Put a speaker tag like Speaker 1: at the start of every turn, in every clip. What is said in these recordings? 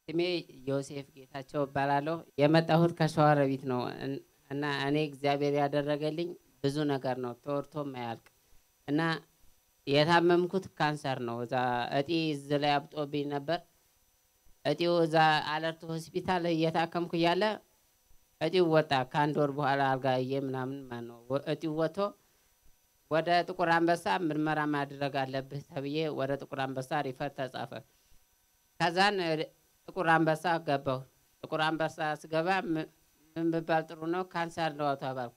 Speaker 1: ስሜ ዮሴፍ ጌታቸው እባላለሁ የመጣሁት ከሸዋሮቢት ነው እና እኔ እግዚአብሔር ያደረገልኝ ብዙ ነገር ነው ተወርቶ ማያልቅ እና የታመምኩት ካንሰር ነው እዛ እጢ ላይ አብጦብኝ ነበር እጢው እዛ አለርት ሆስፒታል እየታከምኩ ያለ እጢው ወጣ ከአንድ ወር በኋላ አልጋዬ ምናምን ማነው እጢው ወጥቶ ወደ ጥቁር አንበሳ ምርመራ ማድረግ አለብህ ተብዬ ወደ ጥቁር አንበሳ ሪፈር ተጻፈ ከዛን ጥቁር አንበሳ ገባሁ ጥቁር አንበሳ ስገባ ምን ብባል ጥሩ ነው ካንሰር ነው ተባልኩ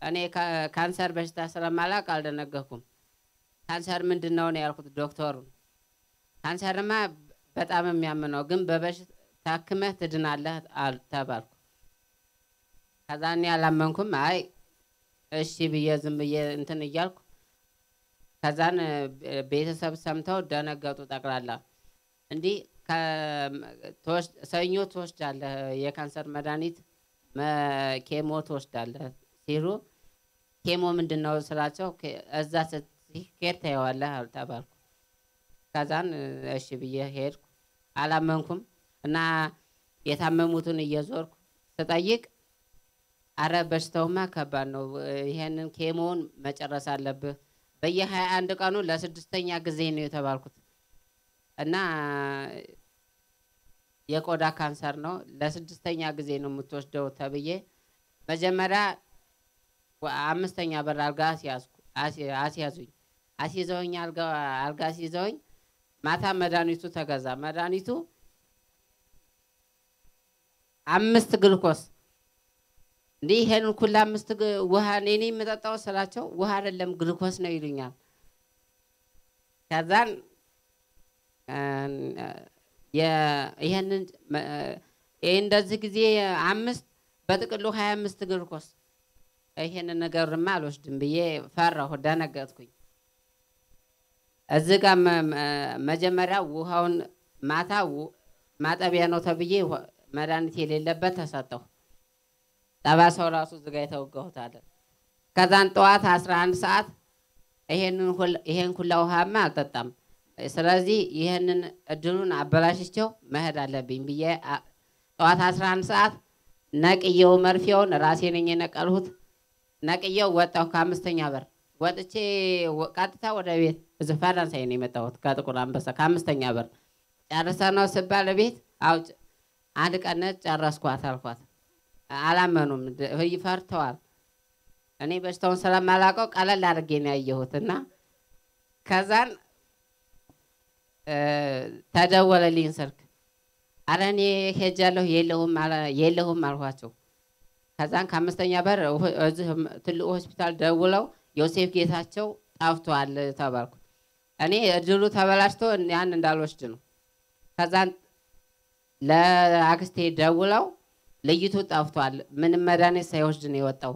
Speaker 1: እኔ ካንሰር በሽታ ስለማላውቅ አልደነገኩም ካንሰር ምንድነው ነው ያልኩት ዶክተሩ ካንሰርማ በጣም የሚያምነው ግን በበሽታ ታክመህ ትድናለህ ተባልኩ ከዛን ያላመንኩም አይ እሺ ብዬ ዝም ብዬ እንትን እያልኩ ከዛን ቤተሰብ ሰምተው ደነገጡ ጠቅላላ እንዴ ሰኞ ትወስዳለህ የካንሰር መድኃኒት ኬሞ ትወስዳለህ ሲሉ ኬሞ ምንድነው ስላቸው እዛ ስትሄድ ታየዋለህ ተባልኩ ከዛን እሺ ብዬ ሄድኩ አላመንኩም እና የታመሙትን እየዞርኩ ስጠይቅ አረ በሽታውማ ከባድ ነው ይሄንን ኬሞን መጨረስ አለብህ በየ21 ቀኑ ለስድስተኛ ጊዜ ነው የተባልኩት እና የቆዳ ካንሰር ነው ለስድስተኛ ጊዜ ነው የምትወስደው ተብዬ መጀመሪያ አምስተኛ በር አልጋ አስያዙኝ አስይዘውኝ አልጋ አስይዘውኝ ማታ መድኃኒቱ ተገዛ መድኃኒቱ 5 ግሉኮስ እንዴ ይሄን ሁሉ 5 ውሃ ነኝ የምጠጣው ስላቸው ውሃ አይደለም ግሉኮስ ነው ይሉኛል ከዛን ይሄንን እንደዚህ ጊዜ 5 በጥቅሉ 25 ግሉኮስ ይሄንን ነገርማ አልወስድም ብዬ ፈራሁ ደነገጥኩኝ እዚህ ጋር መጀመሪያ ውሃውን ማታ ማጠቢያ ነው ተብዬ መድኃኒት የሌለበት ተሰጠው ጠባሳው ራሱ ዝጋ የተወጋሁት አለ ከዛን ጠዋት 11 ሰዓት ይሄን ሁሉ ውሃማ አልጠጣም ስለዚህ ይሄንን እድሉን አበላሽቸው መሄድ አለብኝ ብዬ ጠዋት 11 ሰዓት ነቅየው መርፊያውን ራሴ ነኝ የነቀልሁት ነቅየው ወጣሁ ከአምስተኛ በር ወጥቼ ቀጥታ ወደ ቤት እዚህ ፈረንሳይ ነው የመጣሁት ከጥቁር አንበሳ ከአምስተኛ በር ጨርሰናው ስባል ቤት አውጭ አንድ ቀን ጨረስኳት አልኳት አላመኑም ይፈርተዋል እኔ በሽታውን ስለማላውቀው ቀለል አድርጌ ነው ያየሁትና ከዛን ተደወለልኝ ስልክ አረኔ ሄጃለሁ የለሁም አልኳቸው ከዛን ከአምስተኛ በር እዚህ ትልቁ ሆስፒታል ደውለው ዮሴፍ ጌታቸው ጠፍቷል ተባልኩ እኔ እድሉ ተበላሽቶ ያን እንዳልወስድ ነው ከዛን ለአክስቴ ደውለው ለይቱ ጠፍቷል ምንም መድኃኒት ሳይወስድ ነው የወጣው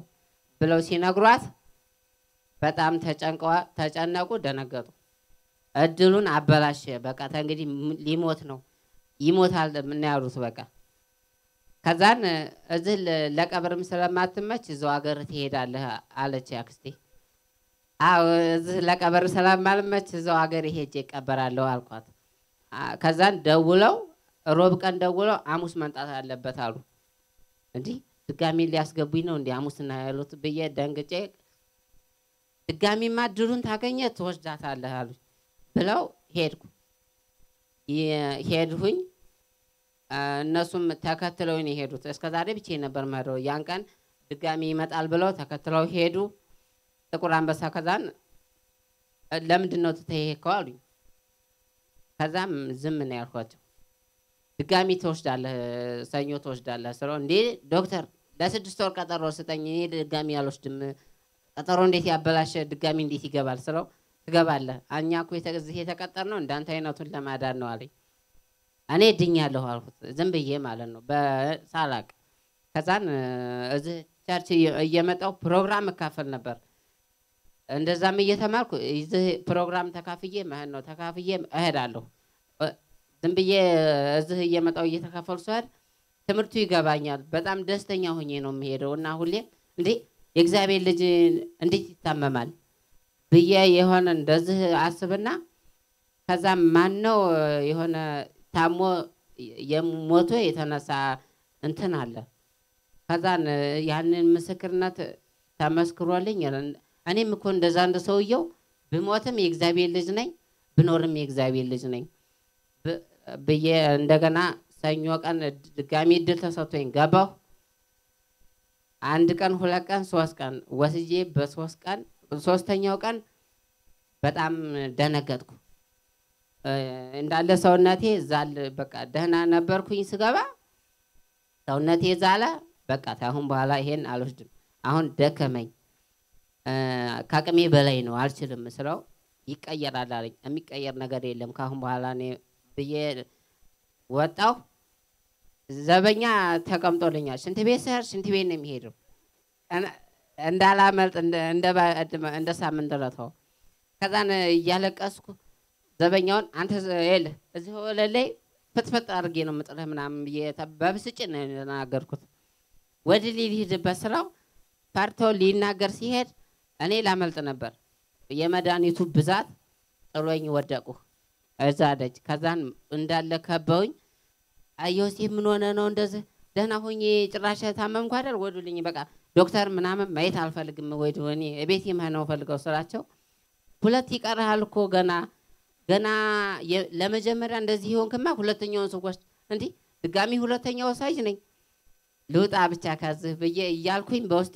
Speaker 1: ብለው ሲነግሯት በጣም ተጨነቁ ደነገጡ እድሉን አበላሽ በቃ እንግዲህ ሊሞት ነው ይሞታል ምን ያሉት በቃ ከዛን እዚህ ለቀብርም ስለማትመች እዛው ሀገር ትሄዳለህ አለች አክስቴ አው እዚህ ለቀብር ስለማልመች እዛው ሀገር ሄጄ እቀበራለሁ አልኳት ከዛን ደውለው ሮብ ቀን ደውለው ሐሙስ መምጣት አለበት አሉ እንዴ ድጋሚ ሊያስገቡኝ ነው እንዴ ሐሙስና ያሉት በየ ደንግጬ ድጋሚማ ድሩን ታገኘ ትወስዳታለህ አሉ ብለው ሄድኩኝ እነሱም ተከትለውኝ ሄዱት እስከዛሬ ብቻ ነበር ማረው ያን ቀን ድጋሚ ይመጣል ብለው ተከትለው ሄዱ ጥቁር አንበሳ ከዛን ለምንድነው ተተሄከው አሉኝ ከዛም ዝም ነው ያልኳቸው ድጋሚ ተወስዳለህ ሰኞ ተወስዳለህ ስለው እንዴ ዶክተር ለ6 ወር ቀጠሮ ስጠኝ እኔ ድጋሚ አልወስድም ቀጠሮ እንዴት ያበላሽ ድጋሚ እንዴት ይገባል ስለው ትገባለህ አኛኩ የተቀጠርነው እንዳንተ አይነቱን ለማዳን ነው አለኝ እኔ ድኛለሁ አልኩት ዝም ብዬ ማለት ነው በሳላቅ ከዛን እዚህ ቸርች እየመጣው ፕሮግራም መካፈል ነበር እንደዛም እየተማርኩ እዚህ ፕሮግራም ተካፍዬ ማለት ነው ተካፍዬ እሄዳለሁ ዝም ብዬ እዚህ እየመጣው እየተካፈልኩ ሰር ትምህርቱ ይገባኛል። በጣም ደስተኛ ሆኜ ነው የምሄደውና ሁሌ እንዴ የእግዚአብሔር ልጅ እንዴት ይታመማል ብዬ የሆነ እንደዚህ አስብና ከዛ ማን ነው የሆነ ታሞ የሞቶ የተነሳ እንትን አለ ከዛን ያንን ምስክርነት ተመስክሮልኝ እኔም እኮ እንደዛ እንደሰውየው ብሞትም የእግዚአብሔር ልጅ ነኝ ብኖርም የእግዚአብሔር ልጅ ነኝ ብዬ እንደገና ሰኞ ቀን ድጋሚ እድል ተሰጥቶኝ ገባሁ። አንድ ቀን ሁለት ቀን ሶስት ቀን ወስጄ በሶስት ቀን ሶስተኛው ቀን በጣም ደነገጥኩ። እንዳለ ሰውነቴ ዛል በቃ ደህና ነበርኩኝ ስገባ ሰውነቴ ዛለ በቃ ታሁን በኋላ ይሄን አልወስድም አሁን ደከመኝ ካቅሜ በላይ ነው አልችልም ስለው ይቀየራል አለኝ። የሚቀየር ነገር የለም ካሁን በኋላ እኔ ብዬ ወጣሁ። ዘበኛ ተቀምጦልኛል። ሽንት ቤት ስሄድ ሽንት ቤት ነው የሚሄደው እንዳላመልጥ እንደ ሳምንት ረተው ከዛን እያለቀስኩ ዘበኛውን አንተ እለ እዚህ ወለላይ ፍትፍት አድርጌ ነው የምጥልህ ምናምን ብዬ በብስጭት ነው የተናገርኩት። ወደ ሊሄድ በስራው ፓርቶ ሊናገር ሲሄድ እኔ ላመልጥ ነበር። የመድኃኒቱ ብዛት ጥሎኝ ወደቁ እዛ ደጅ። ከዛን እንዳለ ከበውኝ አዮሲ ምን ሆነ ነው እንደዚህ ደህና ሆኜ ጭራሽ ታመምኩ አይደል ወዱልኝ በቃ ዶክተር ምናምን ማየት አልፈልግም ወዱ እኔ እቤቴ ማነው ፈልገው ስራቸው ሁለት ይቀርሃል እኮ ገና ለመጀመሪያ እንደዚህ ይሆንክማ ሁለተኛውን ሰዎች እንዴ ድጋሚ ሁለተኛው ሳይጅ ነኝ ልውጣ ብቻ ከዚህ ብዬ እያልኩኝ በውስጤ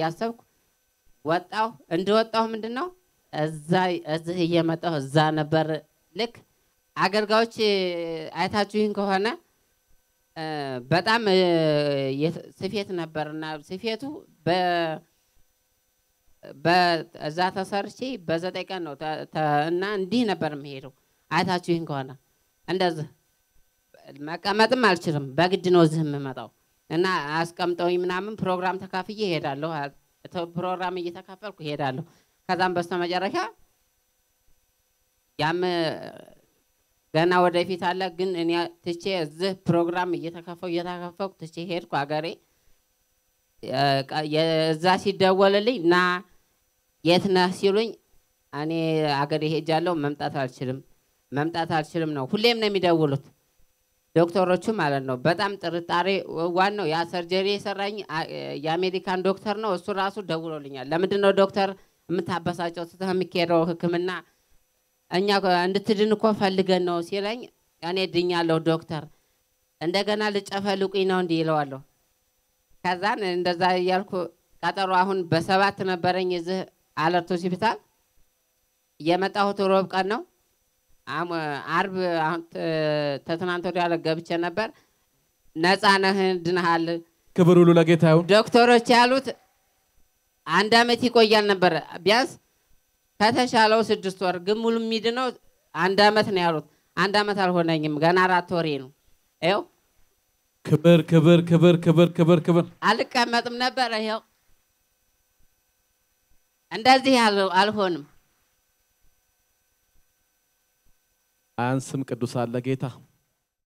Speaker 1: ያሰብኩ ወጣሁ። እንደወጣሁ ምንድነው እዚህ እየመጣሁ እዛ ነበር ልክ አገልጋዮች አይታችሁኝ ከሆነ በጣም ስፌት ነበርና ስፌቱ በዛ ተሰርቼ በዘጠኝ ቀን ነው እና እንዲህ ነበር የምሄደው። አይታችሁኝ ከሆነ እንደዚህ መቀመጥም አልችልም በግድ ነው እዚህ የምመጣው እና አስቀምጠውኝ ምናምን ፕሮግራም ተካፍዬ እሄዳለሁ። ፕሮግራም እየተካፈልኩ እሄዳለሁ። ከዛም በስተመጨረሻ ያም ገና ወደፊት አለ ግን እኔ ትቼ እዚህ ፕሮግራም እየተካፈልኩ ትቼ ሄድኩ አገሬ። የዛ ሲደወልልኝ ና የት ነህ ሲሉኝ እኔ አገሬ ሄጃለሁ መምጣት አልችልም ነው ሁሌም ነው የሚደውሉት ዶክተሮቹ ማለት ነው። በጣም ጥርጣሬ ዋናው ያ ሰርጀሪ የሰራኝ የአሜሪካን ዶክተር ነው። እሱ ራሱ ደውሎልኛል። ለምንድን ነው ዶክተር የምታበሳጨው ስትህ የሚካሄደው ህክምና እኛ እንድትድን እኮ ፈልገን ነው ሲለኝ እኔ ድኛለሁ ዶክተር እንደገና ልጨፈልቁኝ ነው እንዲህ ይለዋለሁ። ከዛን እንደዛ እያልኩ ቀጠሮ አሁን በሰባት ነበረኝ እዚህ አለርት ሆስፒታል የመጣሁት ሮብ ቀን ነው። አርብ ተትናንት ወዲያ ገብቼ ነበር። ነፃ ነህ ድነሃል
Speaker 2: ክብር ሁሉ ለጌታ ይሁን።
Speaker 1: ዶክተሮች ያሉት አንድ አመት ይቆያል ነበር ቢያንስ ከተሻለው 6 ወር ግን ሙሉ የሚድነው አንድ አመት ነው ያሉት። አንድ አመት አልሆነኝም ገና 4 ወሬ ነው። ይኸው
Speaker 2: ክብር ክብር ክብር ክብር ክብር ክብር
Speaker 1: አልቀመጥም ነበር። ይኸው እንደዚህ አልሆንም።
Speaker 2: አንስም ቅዱስ አለ ጌታ